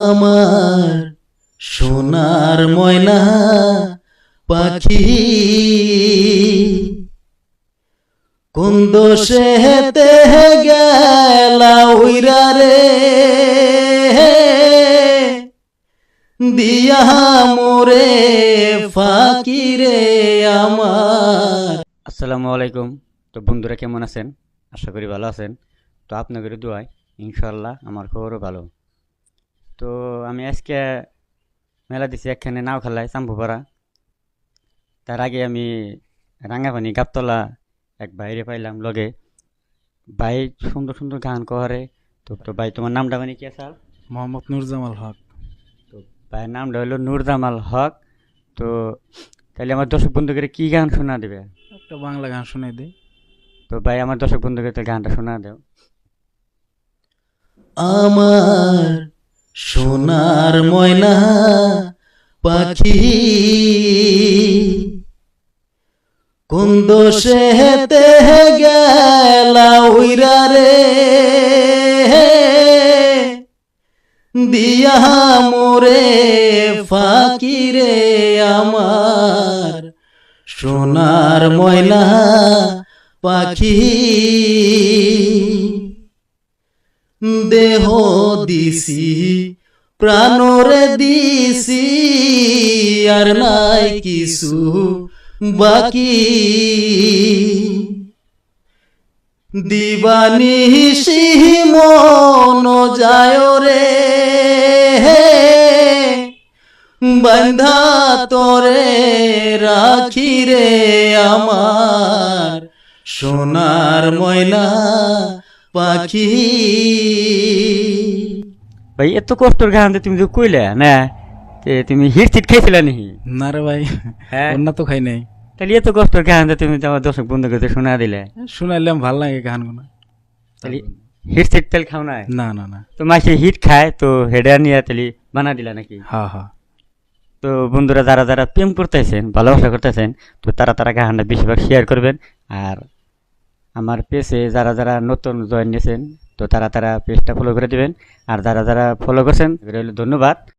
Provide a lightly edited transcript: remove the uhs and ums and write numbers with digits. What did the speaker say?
আমার সোনার ময়না পাখি কোন দোষে হেতে গেলা উইরা রে দিয়া মোরে ফাঁকি রে আমার। আসসালামু আলাইকুম। তো বন্ধুরা কেমন আছেন? আশা করি ভালো আছেন। তো আপনাদের দোয়ায় ইনশাল্লাহ আমার খবরও ভালো। তো আমি আজকে মেলা দিছি একখানে নাও খেলায় চাম্পুপাড়া। তার আগে আমি রাঙ্গাপানি গাবতলা এক বাইরে পাইলাম লগে ভাই সুন্দর সুন্দর গান করে। তো ভাই তোমার নামটা মানে কি স্যার? মোহাম্মদ নুরজামাল হক। তো ভাইয়ের নামটা হলো নুরজামাল হক। তো তাহলে আমার দর্শক বন্ধুকে কি গান শোনা দেবে? একটা বাংলা গান শুনে দিই। তো ভাই আমার দর্শক বন্ধুকে তো গানটা শোনা দেও। আমার সোনার ময়না পাখি কোন দোষে হেতে গেলা উইরা রে দিয়া মোরে ফাঁকি রে আমার সোনার ময়না পাখি। দেহ দিছি প্রাণরে দিছি আর নাই কিছু বাকি দিবানিশি মন যায় রে বান্ধা তোরে রাখি রে আমার সোনার ময়না পাখি। ভাই এত কষ্টর গান যে তুমি যে কইলে না তুমি হিট সিট খাইছিলে নাকি? না রে ভাই, হ্যাঁ অন্য তো খাই নাই। তাহলে এত কষ্টর গান যে তুমি আমার দর্শক বন্ধুকে শোনা দিলে, শুনাইলাম ভাল লাগে গানগুলো। তাহলে হিট সিট তেল খাও না? না না না। তো মাসে হিট খায় তো হেডার নিয়ে তাহলে বানা দিলা নাকি? হ্যাঁ হ্যাঁ। তো বন্ধুরা যারা যারা প্রেম করতেছেন ভালোবাসা করতেছেন তো তারা গানটা বেশিরভাগ শেয়ার করবেন। আর আমার পেজে যারা যারা নতুন জয়েন নিয়েছেন তো তারা পেজটা ফলো করে দিবেন। আর যারা যারা ফলো করছেন ধন্যবাদ।